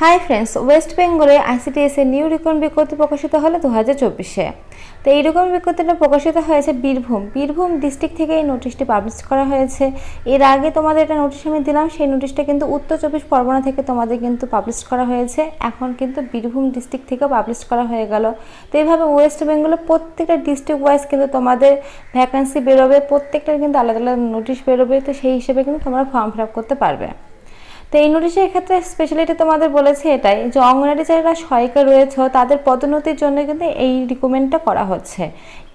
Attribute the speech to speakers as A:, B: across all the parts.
A: Hi friends, West বেঙ্গলে ICDS এর new recruitment বিজ্ঞপ্তি প্রকাশিত হলো 2024-এ। তো এই রিক্রুটমেন্ট বিজ্ঞপ্তিটা প্রকাশিত হয়েছে বীরভূম ডিস্ট্রিক্ট থেকে এই নোটিশটি পাবলিশ করা হয়েছে। এর আগে তোমাদের একটা নোটিশ আমি দিলাম, সেই নোটিশটা কিন্তু উত্তর চব্বিশ পরগনা থেকে তোমাদের কিন্তু পাবলিশ করা হয়েছে। এখন কিন্তু বীরভূম ডিস্ট্রিক্ট থেকেও পাবলিশ করা হয়ে গেল। তো এইভাবে ওয়েস্ট বেঙ্গলের প্রত্যেকটা ডিস্ট্রিক্ট ওয়াইজ কিন্তু তোমাদের ভ্যাকেন্সি বেরোবে, প্রত্যেকটার কিন্তু আলাদা আলাদা নোটিশ বেরোবে। তো সেই হিসেবে কিন্তু তোমরা ফর্ম ফিল আপ করতে পারবে। তো এই নোটিশের ক্ষেত্রে স্পেশালিটি তোমাদের বলেছে এটাই যে অঙ্গনারী যারা সহায়িকা রয়েছে তাদের পদোন্নতির জন্য কিন্তু এই রিকমেন্ডটা করা হচ্ছে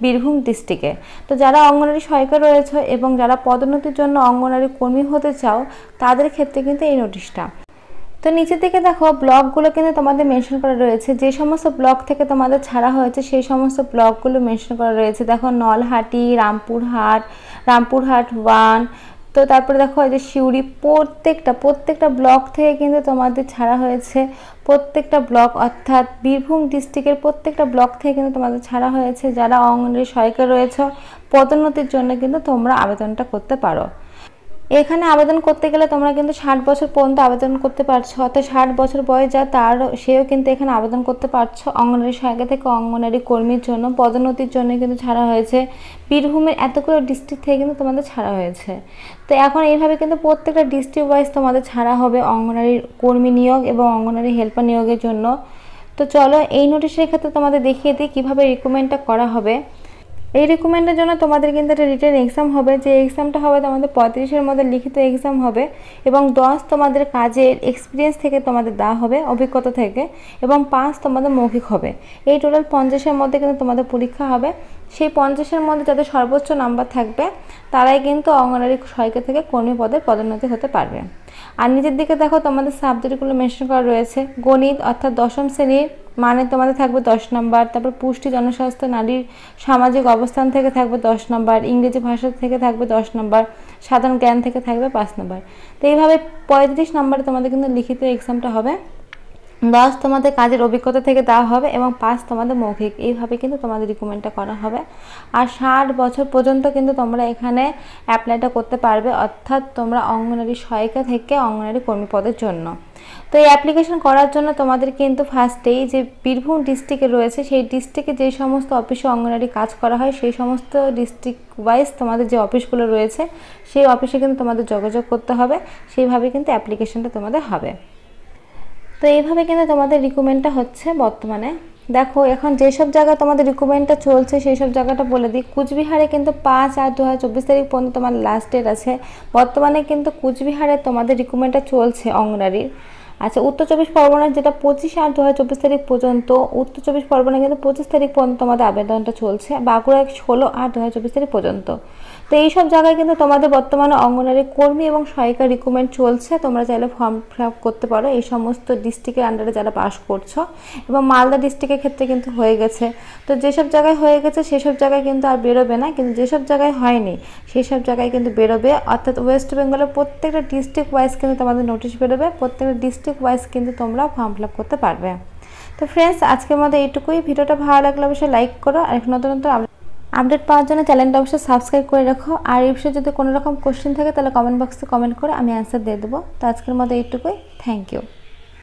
A: বীরভূম ডিস্ট্রিক্টে। তো যারা অঙ্গনারী সহায়িকা রয়েছে এবং যারা পদোন্নতির জন্য অঙ্গনারী কর্মী হতে চাও তাদের ক্ষেত্রে কিন্তু এই নোটিশটা। তো নিচের দিকে দেখো ব্লকগুলো কিন্তু তোমাদের মেনশন করা রয়েছে, যে সমস্ত ব্লক থেকে তোমাদের ছাড়া হয়েছে সেই সমস্ত ব্লকগুলো মেনশন করা রয়েছে। দেখো নলহাটি, রামপুরহাট 1, তো তারপরে দেখো এই যে সিউড়ি, প্রত্যেকটা ব্লক থেকে কিন্তু তোমাদের ছাড়া হয়েছে। প্রত্যেকটা ব্লক অর্থাৎ বীরভূম ডিস্ট্রিক্টের প্রত্যেকটা ব্লক থেকে কিন্তু তোমাদের ছাড়া হয়েছে। যারা অঙ্গনওয়াড়ি সহায়িকা রয়েছে পদোন্নতির জন্য কিন্তু তোমরা আবেদনটা করতে পারো। এখানে আবেদন করতে গেলে তোমরা কিন্তু 60 বছর পর্যন্ত আবেদন করতে পারছো, অর্থাৎ 60 বছর বয়স যা তার সেও কিন্তু এখানে আবেদন করতে পারছো। অঙ্গনওয়াড়ি সহায়িকা থেকে অঙ্গনওয়াড়ি কর্মীর জন্য পদোন্নতির জন্য কিন্তু ছাড়া হয়েছে। বীরভূমের এতগুলো ডিস্ট্রিক্ট থেকে কিন্তু তোমাদের ছাড়া হয়েছে। তো এখন এইভাবে কিন্তু প্রত্যেকটা ডিস্ট্রিক্ট ওয়াইজ তোমাদের ছাড়া হবে অঙ্গনওয়াড়ি কর্মী নিয়োগ এবং অঙ্গনওয়াড়ি হেল্পার নিয়োগের জন্য। তো চলো এই নোটিশের ক্ষেত্রে তোমাদের দেখিয়ে দিই কীভাবে রিক্রুটমেন্টটা করা হবে। এই রিক্রুটমেন্টের জন্য তোমাদের কিন্তু একটা রিটেন এক্সাম হবে, যে এক্সামটা হবে তোমাদের 35-এর মধ্যে লিখিত এক্সাম হবে এবং 10 তোমাদের কাজের এক্সপিরিয়েন্স থেকে তোমাদের দেওয়া হবে, অভিজ্ঞতা থেকে, এবং 5 তোমাদের মৌখিক হবে। এই টোটাল 50-এর মধ্যে কিন্তু তোমাদের পরীক্ষা হবে। সেই 50-এর মধ্যে যাদের সর্বোচ্চ নাম্বার থাকবে তারাই কিন্তু অঙ্গনওয়াড়ি সহায়িকা থেকে কর্মী পদে পদোন্নতি হতে পারবে। আর নিচের দিকে দেখো তোমাদের সাবজেক্টগুলো মেনশন করা রয়েছে। গণিত অর্থাৎ 10ম শ্রেণীর মানে তোমাদের থাকবে 10 নম্বর, তারপর পুষ্টি, জনস্বাস্থ্য, নারীর সামাজিক অবস্থান থেকে থাকবে 10 নম্বর, ইংরেজি ভাষা থেকে থাকবে 10 নম্বর, সাধারণ জ্ঞান থেকে থাকবে 5 নম্বর। তো এইভাবে 35 নম্বরে তোমাদের কিন্তু লিখিত এক্সামটা হবে, 10 তোমাদের কাজের অভিজ্ঞতা থেকে দেওয়া হবে এবং 5 তোমাদের মৌখিক। এইভাবে কিন্তু তোমাদের রিক্রুটমেন্টটা করা হবে। আর 60 বছর পর্যন্ত কিন্তু তোমরা এখানে অ্যাপ্লাইটা করতে পারবে, অর্থাৎ তোমরা অঙ্গনওয়াড়ি সহায়িকা থেকে অঙ্গনওয়াড়ি কর্মী পদের জন্য। তো এই অ্যাপ্লিকেশন করার জন্য তোমাদের কিন্তু ফার্স্টেই যে বীরভূম ডিস্ট্রিক্টে রয়েছে সেই ডিস্ট্রিক্টে যে সমস্ত অফিসে অঙ্গনওয়াড়ি কাজ করা হয় সেই সমস্ত ডিস্ট্রিক্ট ওয়াইজ তোমাদের যে অফিসগুলো রয়েছে সেই অফিসে কিন্তু তোমাদের যোগাযোগ করতে হবে। সেইভাবে কিন্তু অ্যাপ্লিকেশনটা তোমাদের হবে। তো এইভাবে কিন্তু তোমাদের রিক্রুটমেন্টটা হচ্ছে বর্তমানে। দেখো এখন যেসব জায়গায় তোমাদের রিক্রুটমেন্টটা চলছে সেই সব জায়গাটা বলে দিই। কুচবিহারে কিন্তু 5/8/2024 পর্যন্ত তোমার লাস্ট ডেট আছে। বর্তমানে কিন্তু কুচবিহারে তোমাদের রিক্রুটমেন্টটা চলছে অঙ্গনওয়াড়ির। আচ্ছা, উত্তর চব্বিশ পরগনার যেটা 25/8/2024 পর্যন্ত, উত্তর চব্বিশ পরগনা কিন্তু 25 তারিখ পর্যন্ত তোমাদের আবেদনটা চলছে। বাঁকুড়া 16/8/2024 পর্যন্ত। তো এইসব জায়গায় কিন্তু তোমাদের বর্তমানে অঙ্গনওয়াড়ি কর্মী এবং সহায়িকা রিক্রুটমেন্ট চলছে। তোমরা চাইলে ফর্ম ফিল আপ করতে পারো এই সমস্ত ডিস্ট্রিক্টের আন্ডারে যারা পাস করছো। এবং মালদা ডিস্ট্রিক্টের ক্ষেত্রে কিন্তু হয়ে গেছে। তো যেসব জায়গায় হয়ে গেছে সেসব জায়গায় কিন্তু আর বেরোবে না, কিন্তু যেসব জায়গায় হয়নি সেই সব জায়গায় কিন্তু বেরোবে। অর্থাৎ ওয়েস্ট বেঙ্গলের প্রত্যেকটা ডিস্ট্রিক্ট ওয়াইজ কিন্তু তোমাদের নোটিশ বেরোবে, প্রত্যেকটা ডিস্ট্রিক্ট ওয়াইজ কিন্তু তোমরা ফর্ম ফিল আপ করতে পারবে। তো ফ্রেন্ডস, আজকের মধ্যে এইটুকুই। ভিডিওটা ভালো লাগলে অবশ্যই লাইক করো, আর নতুন নতুন আপডেট পাওয়ার জন্য চ্যানেলটা অবশ্যই সাবস্ক্রাইব করে রাখো। আর এই বিষয়ে যদি কোনো রকম কোশ্চেন থাকে তাহলে কমেন্ট বক্সে কমেন্ট করে আমি অ্যান্সার দিয়ে দেবো। তো আজকের মতো এইটুকুই। Thank you.